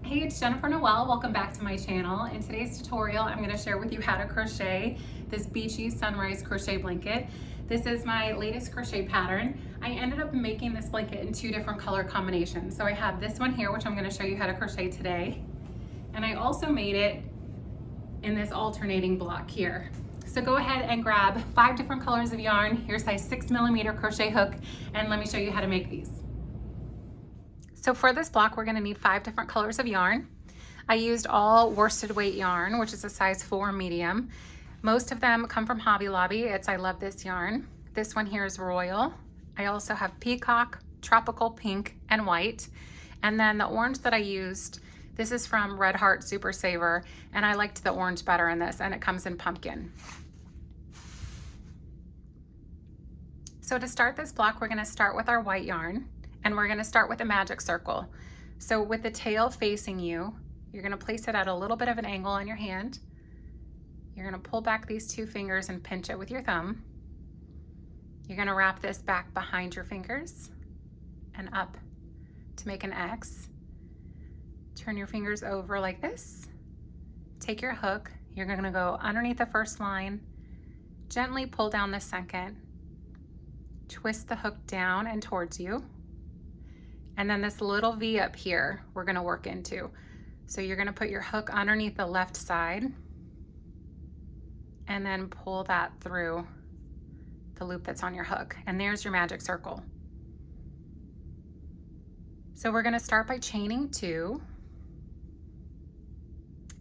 Hey, it's Jennifer Noel. Welcome back to my channel. In today's tutorial, I'm going to share with you how to crochet this Beachy Sunrise crochet blanket. This is my latest crochet pattern. I ended up making this blanket in two different color combinations. So I have this one here, which I'm going to show you how to crochet today. And I also made it in this alternating block here. So go ahead and grab 5 different colors of yarn, your size 6mm crochet hook, and let me show you how to make these. So for this block, we're gonna need 5 different colors of yarn. I used all worsted weight yarn, which is a size 4 medium. Most of them come from Hobby Lobby. It's I Love This yarn. This one here is Royal. I also have Peacock, Tropical Pink, and White. And then the orange that I used, this is from Red Heart Super Saver, and I liked the orange better in this, and it comes in pumpkin. So to start this block, we're gonna start with our white yarn. And we're gonna start with a magic circle. So with the tail facing you, you're gonna place it at a little bit of an angle on your hand. You're gonna pull back these 2 fingers and pinch it with your thumb. You're gonna wrap this back behind your fingers and up to make an X. Turn your fingers over like this. Take your hook. You're gonna go underneath the first line, gently pull down the second, twist the hook down and towards you. And then this little V up here, we're gonna work into. So you're gonna put your hook underneath the left side and then pull that through the loop that's on your hook. And there's your magic circle. So we're gonna start by chaining 2.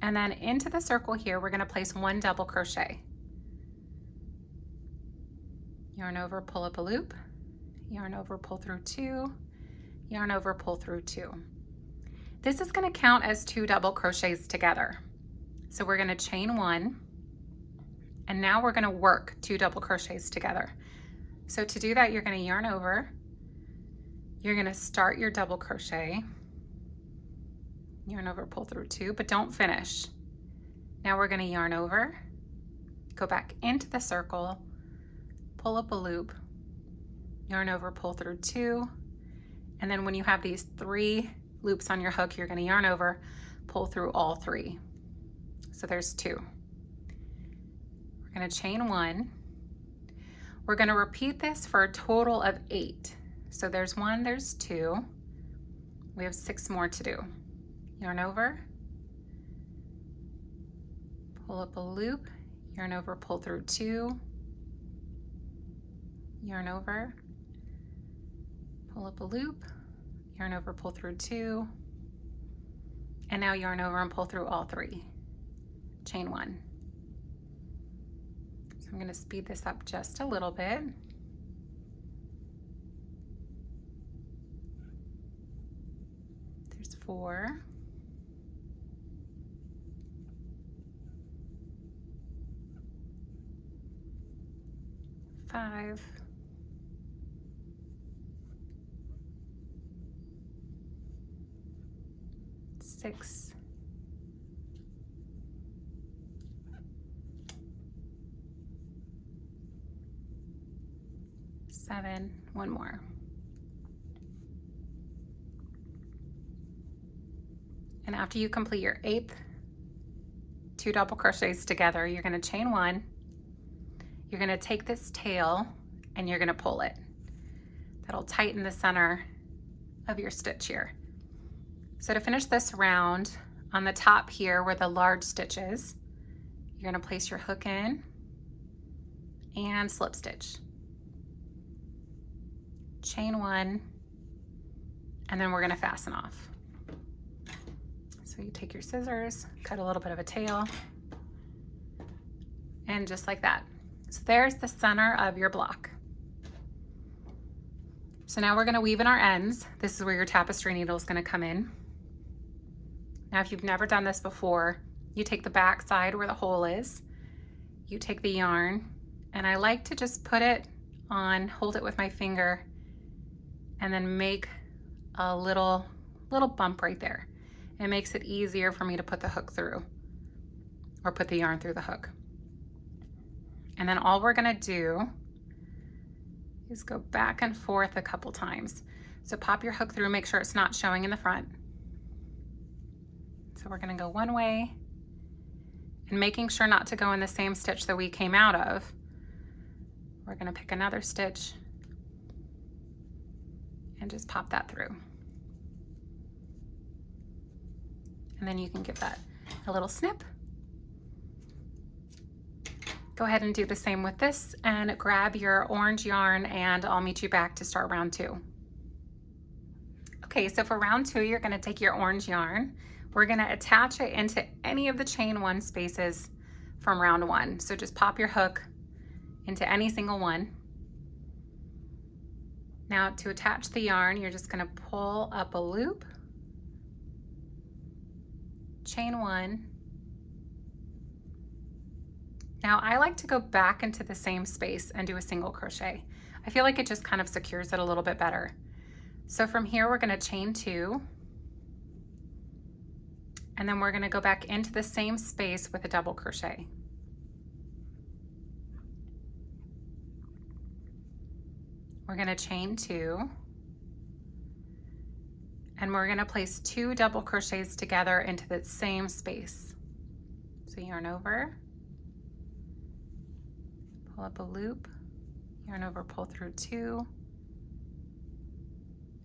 And then into the circle here, we're gonna place 1 double crochet. Yarn over, pull up a loop, yarn over, pull through 2, yarn over, pull through 2. This is going to count as 2 double crochets together. So we're going to chain 1, and now we're going to work 2 double crochets together. So to do that, you're going to yarn over, you're going to start your double crochet, yarn over, pull through 2, but don't finish. Now we're going to yarn over, go back into the circle, pull up a loop, yarn over, pull through 2, and then when you have these 3 loops on your hook, you're going to yarn over, pull through all 3. So there's 2. We're going to chain 1. We're going to repeat this for a total of 8. So there's 1, there's 2. We have 6 more to do. Yarn over, pull up a loop, yarn over, pull through 2, yarn over, pull up a loop, yarn over, pull through 2, and now yarn over and pull through all 3. Chain 1. So I'm going to speed this up just a little bit. There's 4. 5. 6. 7. 1 more. And after you complete your 8th 2 double crochets together, you're going to chain 1. You're going to take this tail and you're going to pull it. That'll tighten the center of your stitch here. So to finish this round, on the top here where the large stitch is, you're going to place your hook in and slip stitch. Chain 1, and then we're going to fasten off. So you take your scissors, cut a little bit of a tail, and just like that. So there's the center of your block. So now we're going to weave in our ends. This is where your tapestry needle is going to come in. Now if you've never done this before, you take the back side where the hole is, you take the yarn, and I like to just put it on, hold it with my finger, and then make a little bump right there. It makes it easier for me to put the hook through, or put the yarn through the hook. And then all we're gonna do is go back and forth a couple times. So pop your hook through, make sure it's not showing in the front. So we're going to go one way, and making sure not to go in the same stitch that we came out of, we're going to pick another stitch and just pop that through. And then you can give that a little snip. Go ahead and do the same with this and grab your orange yarn, and I'll meet you back to start round 2. Okay, so for round 2, you're going to take your orange yarn. We're going to attach it into any of the chain 1 spaces from round 1. So just pop your hook into any single one. Now to attach the yarn, you're just going to pull up a loop, chain 1. Now I like to go back into the same space and do a single crochet. I feel like it just kind of secures it a little bit better. So from here we're going to chain 2, and then we're going to go back into the same space with a double crochet. We're going to chain 2, and we're going to place 2 double crochets together into the same space. So yarn over, pull up a loop, yarn over, pull through 2,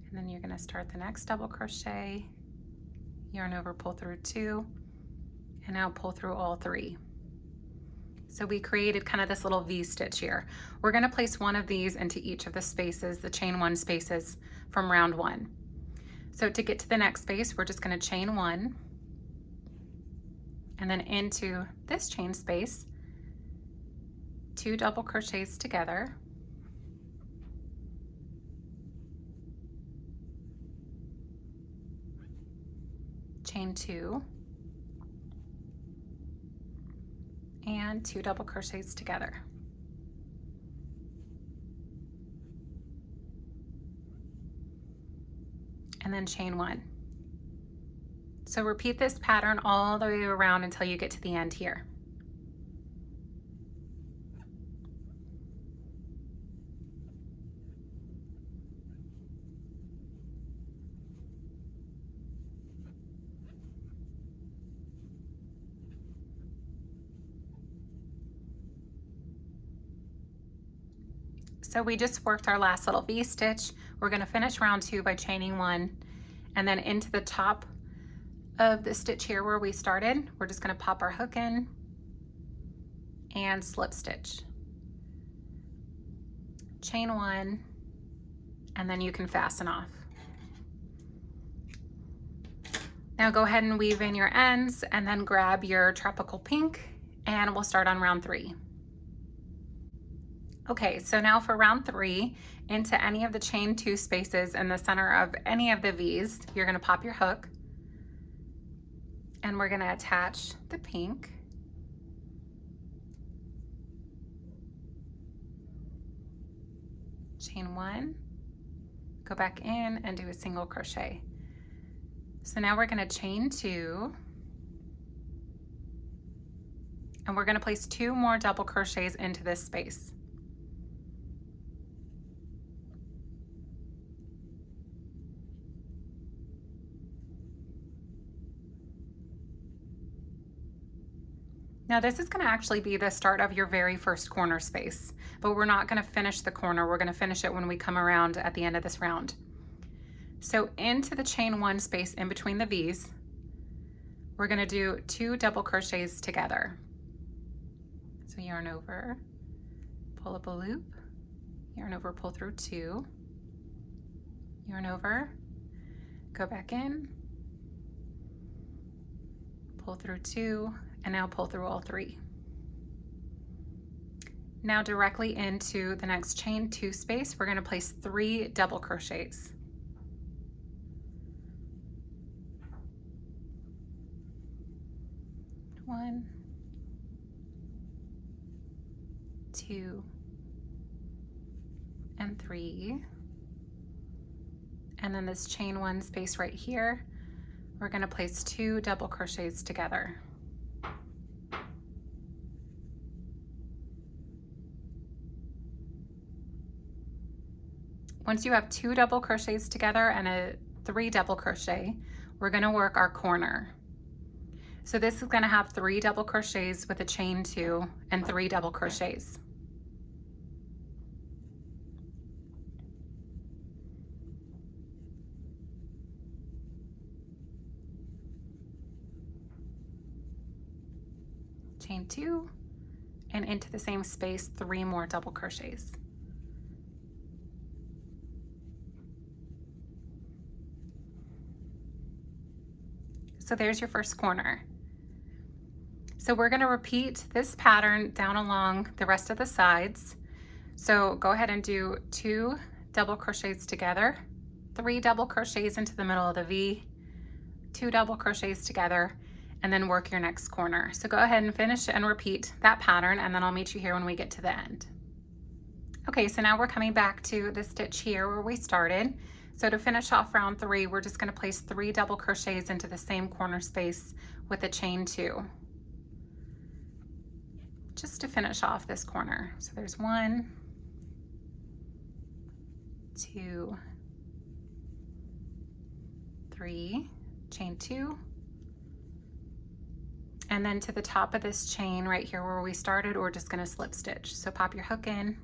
and then you're going to start the next double crochet, yarn over, pull through 2, and now pull through all 3. So we created kind of this little V stitch here. We're going to place one of these into each of the spaces, the chain 1 spaces from round 1. So to get to the next space, we're just going to chain 1, and then into this chain space, 2 double crochets together, chain 2, and 2 double crochets together. And then chain 1. So repeat this pattern all the way around until you get to the end here. So we just worked our last little V stitch. We're going to finish round 2 by chaining 1, and then into the top of the stitch here where we started, we're just going to pop our hook in and slip stitch. Chain 1, and then you can fasten off. Now go ahead and weave in your ends, and then grab your tropical pink, and we'll start on round 3. Okay, so now for round 3, into any of the chain 2 spaces in the center of any of the V's, you're going to pop your hook, and we're going to attach the pink. Chain 1, go back in and do a single crochet. So now we're going to chain 2, and we're going to place 2 more double crochets into this space. Now this is going to actually be the start of your very first corner space, but we're not going to finish the corner. We're going to finish it when we come around at the end of this round. So into the chain 1 space in between the V's, we're going to do 2 double crochets together. So yarn over, pull up a loop, yarn over, pull through 2, yarn over, go back in, pull through 2, and now pull through all 3. Now directly into the next chain 2 space, we're going to place 3 double crochets. One, 2, and 3. And then this chain 1 space right here, we're going to place 2 double crochets together. Once you have 2 double crochets together and a 3 double crochet, we're going to work our corner. So this is going to have 3 double crochets with a chain 2 and 3 double crochets. Chain 2, and into the same space 3 more double crochets. So there's your first corner. So we're going to repeat this pattern down along the rest of the sides. So go ahead and do 2 double crochets together, 3 double crochets into the middle of the V, 2 double crochets together, and then work your next corner. So go ahead and finish and repeat that pattern, and then I'll meet you here when we get to the end. Okay, so now we're coming back to the stitch here where we started. So to finish off round 3, we're just going to place 3 double crochets into the same corner space with a chain 2. Just to finish off this corner. So there's 1, 2, 3, chain 2, and then to the top of this chain right here where we started, we're just going to slip stitch. So pop your hook in,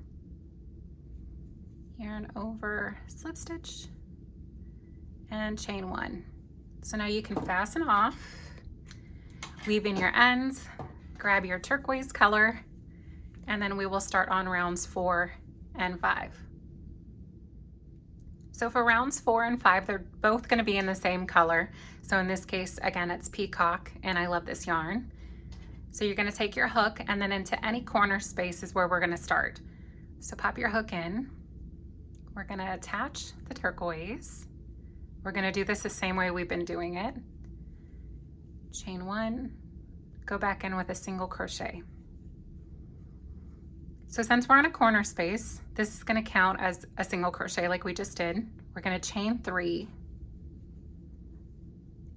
yarn over, slip stitch, and chain 1. So now you can fasten off, weave in your ends, grab your turquoise color, and then we will start on rounds 4 and 5. So for rounds 4 and 5, they're both going to be in the same color. So in this case, again, it's Peacock, and I love this yarn. So you're going to take your hook, and then into any corner space is where we're going to start. So pop your hook in. We're going to attach the turquoise. We're going to do this the same way we've been doing it. Chain 1, go back in with a single crochet. So since we're in a corner space, this is going to count as a single crochet like we just did. We're going to chain 3.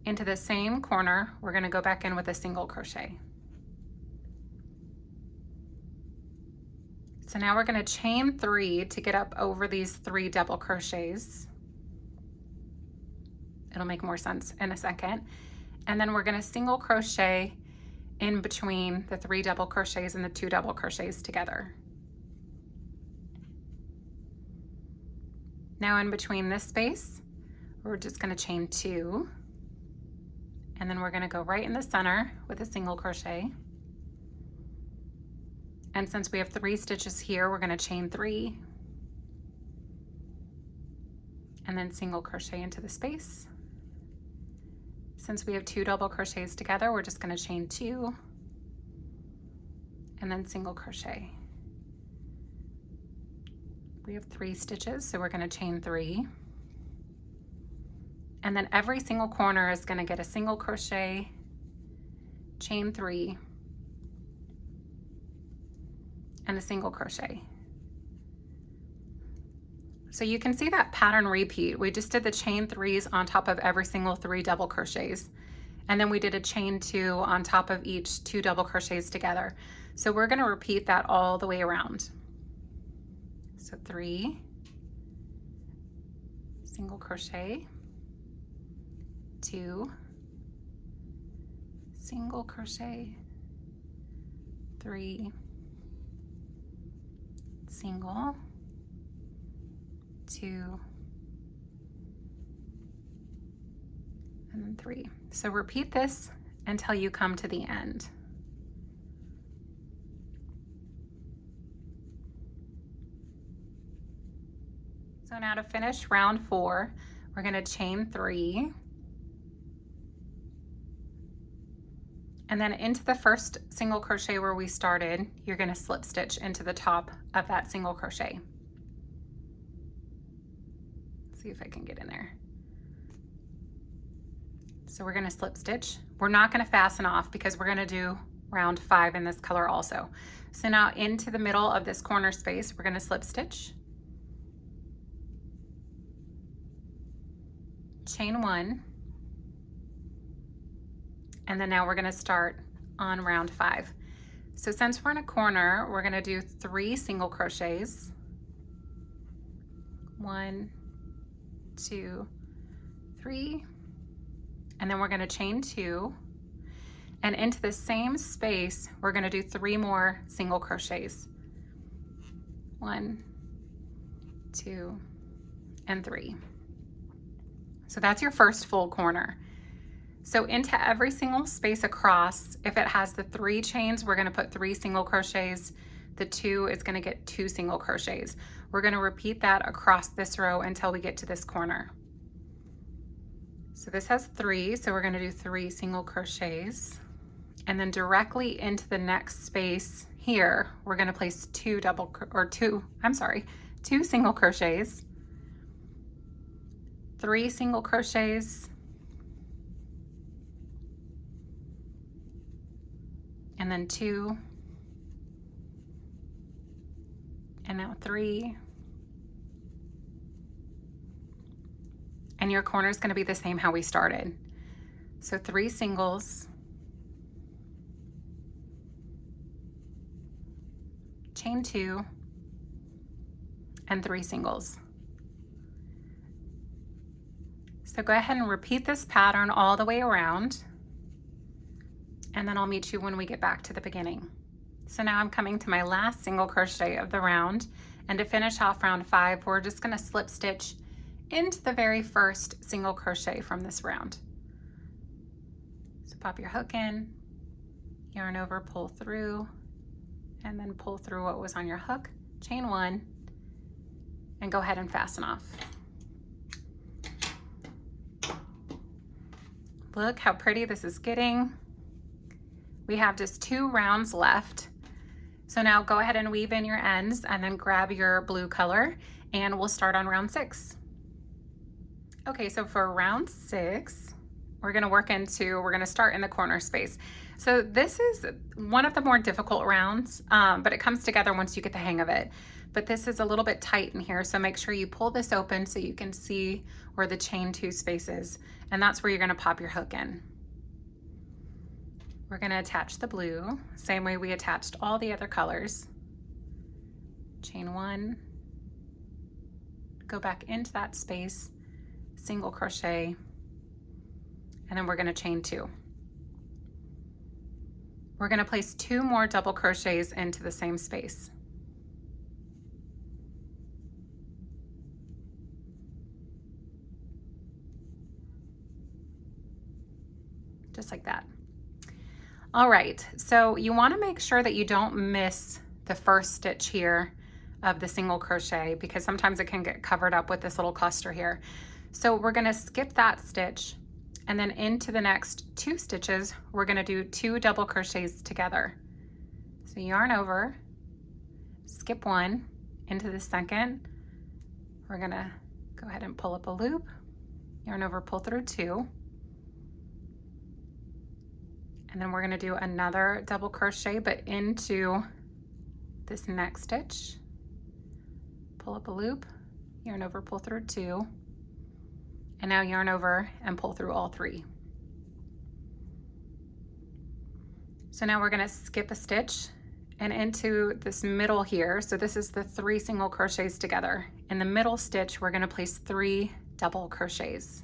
Into the same corner, we're going to go back in with a single crochet. So now we're going to chain 3 to get up over these 3 double crochets. It'll make more sense in a second. And then we're going to single crochet in between the 3 double crochets and the 2 double crochets together. Now in between this space, we're just going to chain 2, and then we're going to go right in the center with a single crochet. And since we have 3 stitches here, we're going to chain 3, and then single crochet into the space. Since we have 2 double crochets together, we're just going to chain 2, and then single crochet. We have 3 stitches, so we're going to chain 3. And then every single corner is going to get a single crochet, chain 3, and a single crochet. So you can see that pattern repeat. We just did the chain 3s on top of every single 3 double crochets. And then we did a chain 2 on top of each 2 double crochets together. So we're going to repeat that all the way around. So 3, single crochet, 2, single crochet, 3, single, 2, and then 3. So repeat this until you come to the end. So now to finish round 4, we're going to chain 3, and then into the first single crochet where we started, you're going to slip stitch into the top of that single crochet. Let's see if I can get in there. So we're going to slip stitch. We're not going to fasten off because we're going to do round 5 in this color also. So now into the middle of this corner space, we're going to slip stitch, chain 1, and then now we're going to start on round 5. So since we're in a corner, we're going to do 3 single crochets, 1, 2, 3, and then we're going to chain 2, And into the same space, we're going to do 3 more single crochets. 1, 2, and 3. So that's your first full corner. So into every single space across, if it has the 3 chains, we're going to put 3 single crochets. The 2 is going to get 2 single crochets. We're going to repeat that across this row until we get to this corner. So this has 3, so we're going to do 3 single crochets. And then directly into the next space here, we're going to place 2 single crochets, 3 single crochets, and then 2, and now 3. And your corner is going to be the same how we started. So 3 singles, chain 2, and 3 singles. So go ahead and repeat this pattern all the way around, and then I'll meet you when we get back to the beginning. So now I'm coming to my last single crochet of the round, and to finish off round 5, we're just going to slip stitch into the very first single crochet from this round. So pop your hook in, yarn over, pull through, and then pull through what was on your hook, chain 1, and go ahead and fasten off. Look how pretty this is getting. We have just 2 rounds left. So now go ahead and weave in your ends and then grab your blue color, and we'll start on round 6. Okay, so for round 6, we're gonna start in the corner space. So this is one of the more difficult rounds, but it comes together once you get the hang of it. But this is a little bit tight in here, so make sure you pull this open so you can see where the chain 2 space is, and that's where you're gonna pop your hook in. We're gonna attach the blue, same way we attached all the other colors. Chain 1, go back into that space, single crochet, and then we're gonna chain 2. We're gonna place 2 more double crochets into the same space. Just like that. All right, so you wanna make sure that you don't miss the first stitch here of the single crochet, because sometimes it can get covered up with this little cluster here. So we're gonna skip that stitch, and then into the next 2 stitches, we're gonna do 2 double crochets together. So yarn over, skip 1, into the second, we're gonna go ahead and pull up a loop, yarn over, pull through 2, and then we're gonna do another double crochet, but into this next stitch, pull up a loop, yarn over, pull through 2, and now yarn over and pull through all 3. So now we're gonna skip a stitch and into this middle here. So this is the 3 single crochets together. In the middle stitch, we're gonna place 3 double crochets.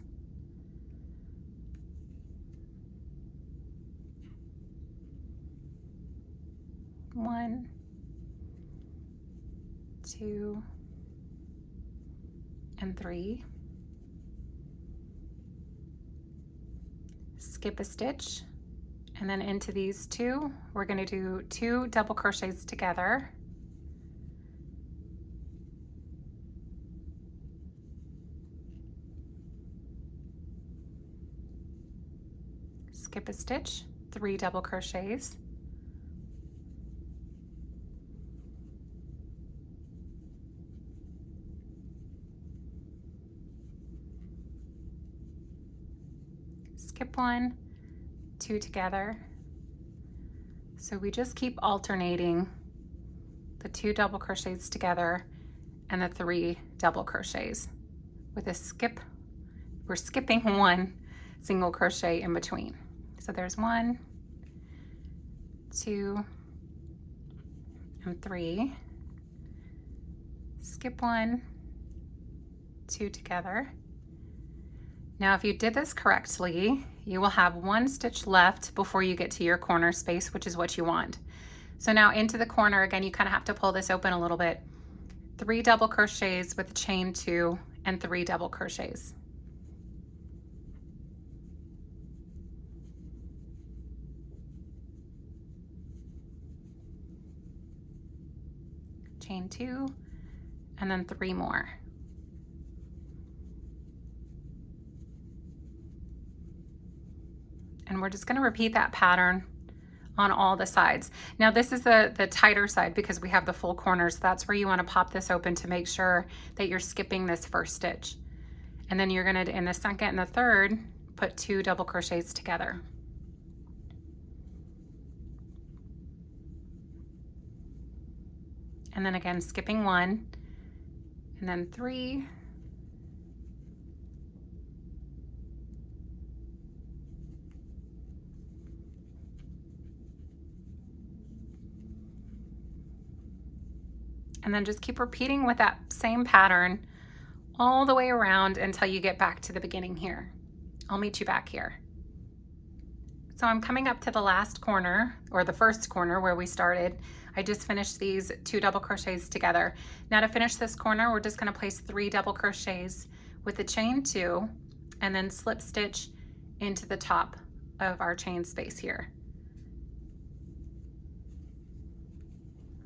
One, 2, and 3. Skip a stitch, and then into these 2, we're going to do 2 double crochets together. Skip a stitch, 3 double crochets. Skip 1, 2 together. So we just keep alternating the 2 double crochets together and the 3 double crochets. With a skip, we're skipping 1 single crochet in between. So there's 1, 2, and 3. Skip 1, 2 together. Now, if you did this correctly, you will have 1 stitch left before you get to your corner space, which is what you want. So now into the corner, again, you kind of have to pull this open a little bit. 3 double crochets with chain 2 and 3 double crochets. Chain 2 and then 3 more. And we're just going to repeat that pattern on all the sides. Now this is the tighter side because we have the full corners. That's where you want to pop this open to make sure that you're skipping this first stitch. And then you're going to, in the second and the third, put 2 double crochets together. And then again, skipping 1, and then 3, and then just keep repeating with that same pattern all the way around until you get back to the beginning here. I'll meet you back here. So I'm coming up to the last corner, or the first corner where we started. I just finished these 2 double crochets together. Now to finish this corner, we're just going to place 3 double crochets with the chain 2 and then slip stitch into the top of our chain space here.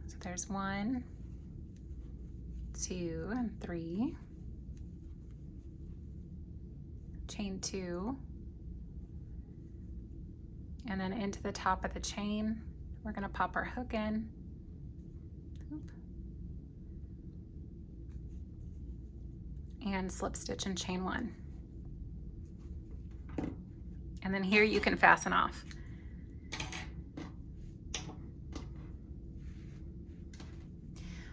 So there's 1, 2, and 3, chain 2, and then into the top of the chain, we're going to pop our hook in. Oop. And slip stitch and chain 1. And then here you can fasten off.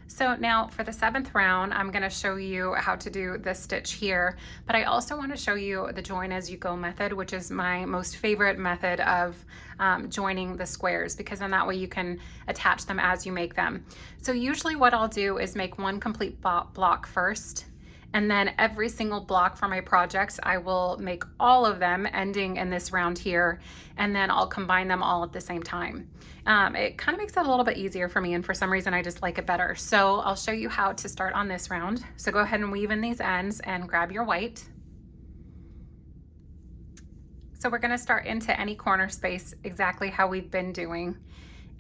So now for the 7th round, I'm going to show you how to do this stitch here, but I also want to show you the join as you go method, which is my most favorite method of joining the squares, because then that way you can attach them as you make them. So usually what I'll do is make 1 complete block first, and then every single block for my project, I will make all of them ending in this round here, and then I'll combine them all at the same time. It kind of makes it a little bit easier for me, and for some reason I just like it better. So I'll show you how to start on this round. So go ahead and weave in these ends and grab your white. So we're gonna start into any corner space exactly how we've been doing.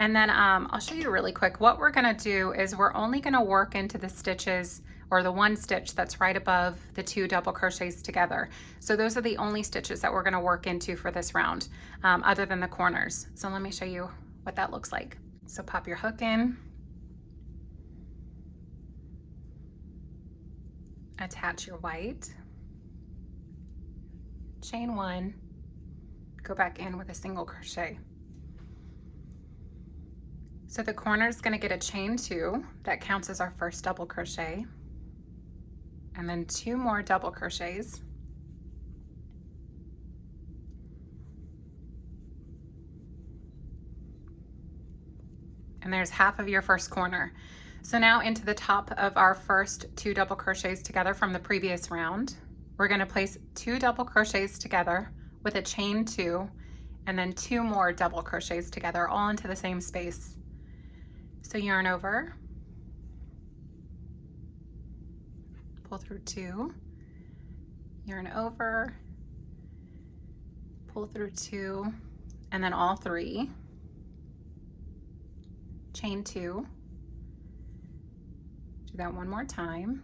And then I'll show you really quick. What we're gonna do is we're only gonna work into the stitches, or the 1 stitch that's right above the 2 double crochets together. So those are the only stitches that we're gonna work into for this round, other than the corners. So let me show you what that looks like. So pop your hook in, attach your white, chain 1, go back in with a single crochet. So the corner is going to get a chain 2, that counts as our first double crochet, and then 2 more double crochets, and there's half of your first corner. So now into the top of our first 2 double crochets together from the previous round, we're going to place 2 double crochets together with a chain 2, and then 2 more double crochets together, all into the same space. So yarn over, pull through 2, yarn over, pull through 2, and then all 3, chain 2, do that one more time,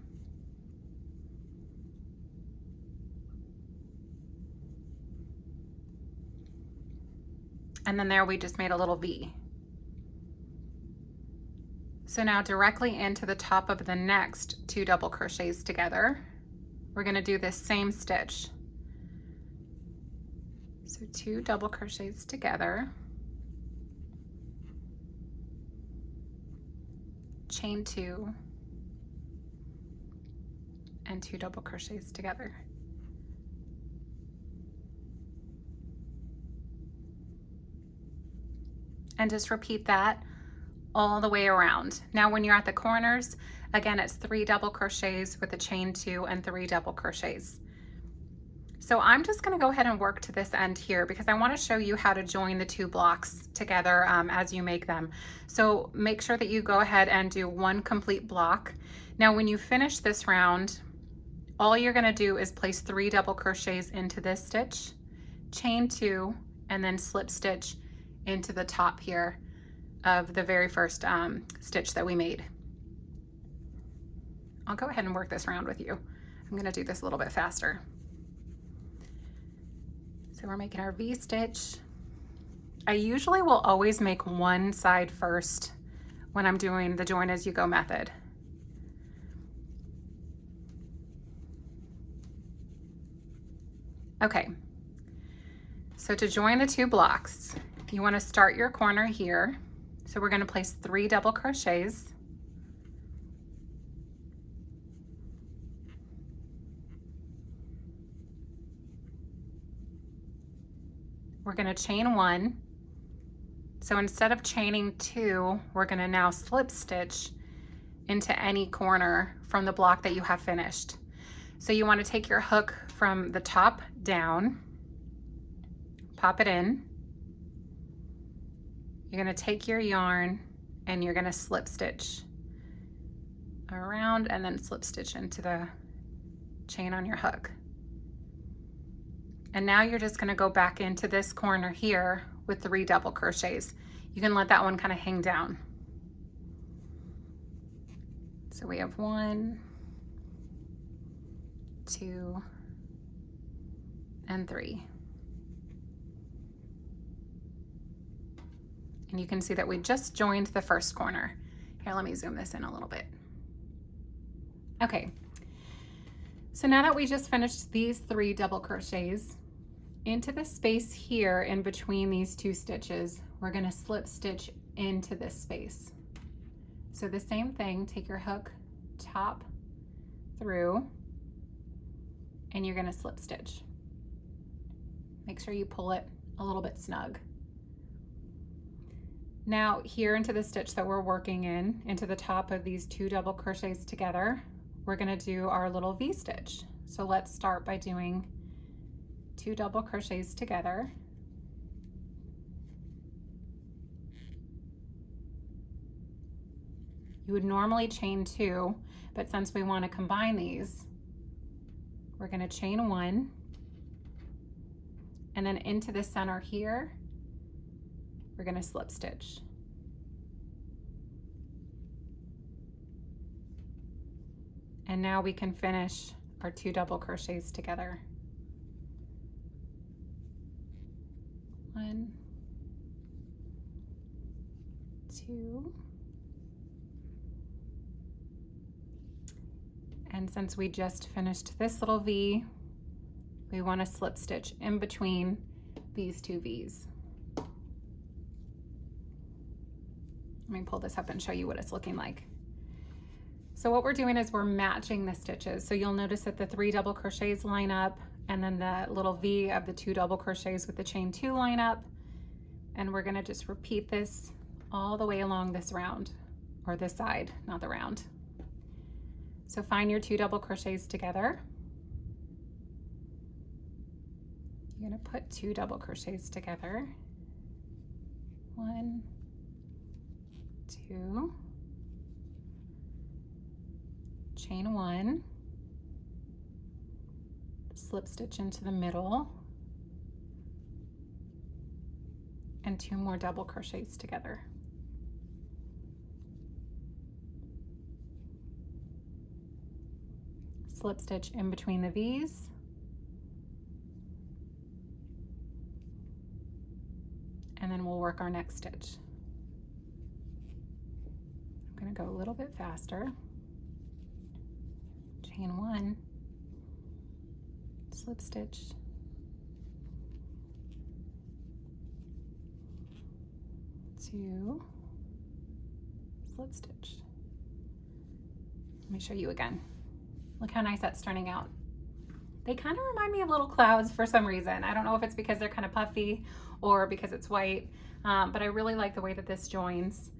and then there we just made a little V. So now directly into the top of the next 2 double crochets together, we're going to do this same stitch. So 2 double crochets together, chain 2, and 2 double crochets together. And just repeat that all the way around. Now when you're at the corners, again, it's 3 double crochets with a chain 2 and 3 double crochets. So I'm just gonna go ahead and work to this end here because I wanna show you how to join the two blocks together as you make them. So make sure that you go ahead and do one complete block. Now when you finish this round, all you're gonna do is place 3 double crochets into this stitch, chain 2, and then slip stitch into the top here of the very first stitch that we made. I'll go ahead and work this round with you. I'm gonna do this a little bit faster. So we're making our V-stitch. I usually will always make one side first when I'm doing the join as you go method. Okay, so to join the two blocks, you want to start your corner here. So we're going to place 3 double crochets. We're going to chain 1. So instead of chaining 2, we're going to now slip stitch into any corner from the block that you have finished. So you want to take your hook from the top down, pop it in. You're going to take your yarn and you're going to slip stitch around and then slip stitch into the chain on your hook. And now you're just going to go back into this corner here with 3 double crochets. You can let that one kind of hang down. So we have 1, 2, and 3. And you can see that we just joined the first corner. Here, let me zoom this in a little bit. Okay, so now that we just finished these 3 double crochets, into the space here in between these 2 stitches, we're going to slip stitch into this space. So the same thing, take your hook top through and you're going to slip stitch. Make sure you pull it a little bit snug. Now here into the stitch that we're working in, into the top of these 2 double crochets together, we're going to do our little V-stitch. So let's start by doing 2 double crochets together. You would normally chain 2, but since we want to combine these, we're going to chain 1, and then into the center here, we're going to slip stitch. And now we can finish our 2 double crochets together. 1, 2, and since we just finished this little V, we want to slip stitch in between these 2 V's. Let me pull this up and show you what it's looking like. So what we're doing is we're matching the stitches. So you'll notice that the 3 double crochets line up, and then the little V of the 2 double crochets with the chain 2 line up. And we're going to just repeat this all the way along this round, or this side, not the round. So find your 2 double crochets together. You're going to put 2 double crochets together. 1, 2, chain 1, slip stitch into the middle, and 2 more double crochets together. Slip stitch in between the V's, and then we'll work our next stitch. I'm going to go a little bit faster. Chain 1, slip stitch, two, slip stitch. Let me show you again. Look how nice that's turning out. They kind of remind me of little clouds for some reason. I don't know if it's because they're kind of puffy or because it's white, but I really like the way that this joins.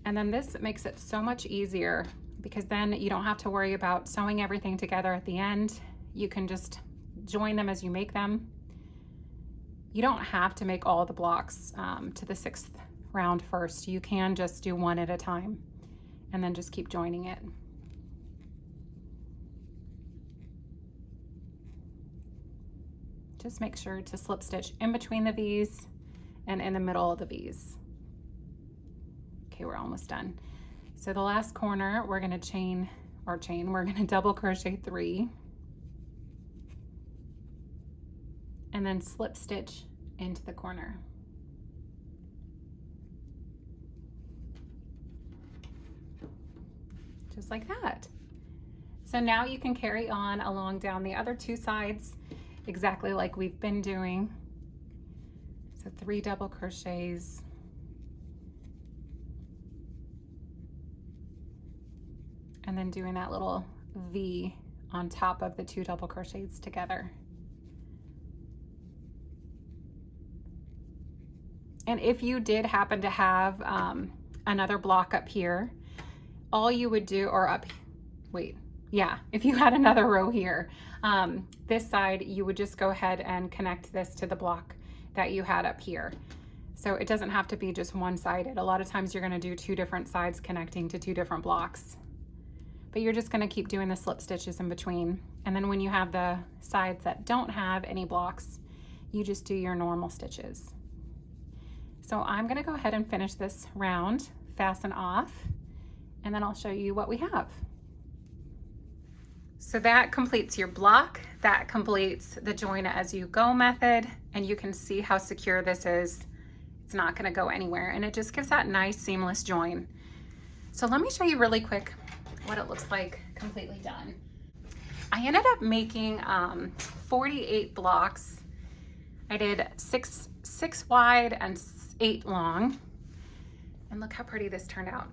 And then this makes it so much easier because then you don't have to worry about sewing everything together at the end. You can just join them as you make them. You don't have to make all the blocks to the 6th round first. You can just do one at a time and then just keep joining it. Just make sure to slip stitch in between the V's and in the middle of the V's. Okay, we're almost done. So the last corner, we're gonna we're gonna double crochet 3 and then slip stitch into the corner. Just like that. So now you can carry on along down the other 2 sides exactly like we've been doing. So 3 double crochets, and then doing that little V on top of the 2 double crochets together. And if you did happen to have another block up here, all you would do, if you had another row here, this side, you would just go ahead and connect this to the block that you had up here. So it doesn't have to be just one-sided. A lot of times you're gonna do 2 different sides connecting to 2 different blocks. But you're just gonna keep doing the slip stitches in between. And then when you have the sides that don't have any blocks, you just do your normal stitches. So I'm gonna go ahead and finish this round, fasten off, and then I'll show you what we have. So that completes your block, that completes the join as you go method, and you can see how secure this is. It's not gonna go anywhere, and it just gives that nice seamless join. So let me show you really quick what it looks like completely done. I ended up making 48 blocks. I did six wide and 8 long, and look how pretty this turned out.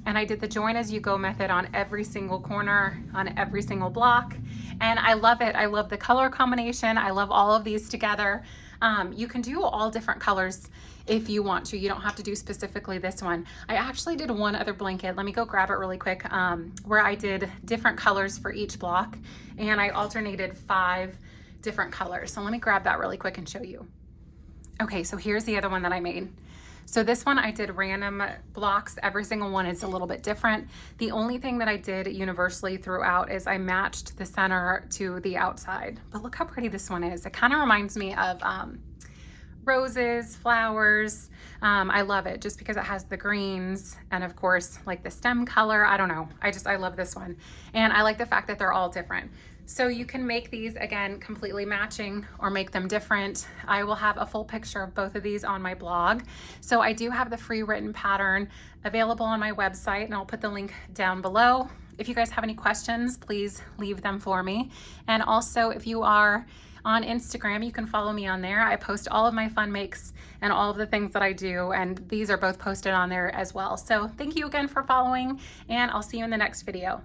And I did the join as you go method on every single corner, on every single block. And I love it. I love the color combination. I love all of these together. You can do all different colors if you want to. You don't have to do specifically this one. I actually did one other blanket. Let me go grab it really quick, where I did different colors for each block, and I alternated 5 different colors. So let me grab that really quick and show you. Okay, so here's the other one that I made. So this one I did random blocks. Every single one is a little bit different. The only thing that I did universally throughout is I matched the center to the outside. But look how pretty this one is. It kind of reminds me of roses, flowers. I love it just because it has the greens and of course like the stem color. I don't know. I love this one. And I like the fact that they're all different. So you can make these, again, completely matching or make them different. I will have a full picture of both of these on my blog. So I do have the free written pattern available on my website, and I'll put the link down below. If you guys have any questions, please leave them for me. And also, if you are on Instagram, you can follow me on there. I post all of my fun makes and all of the things that I do, and these are both posted on there as well. So thank you again for following, and I'll see you in the next video.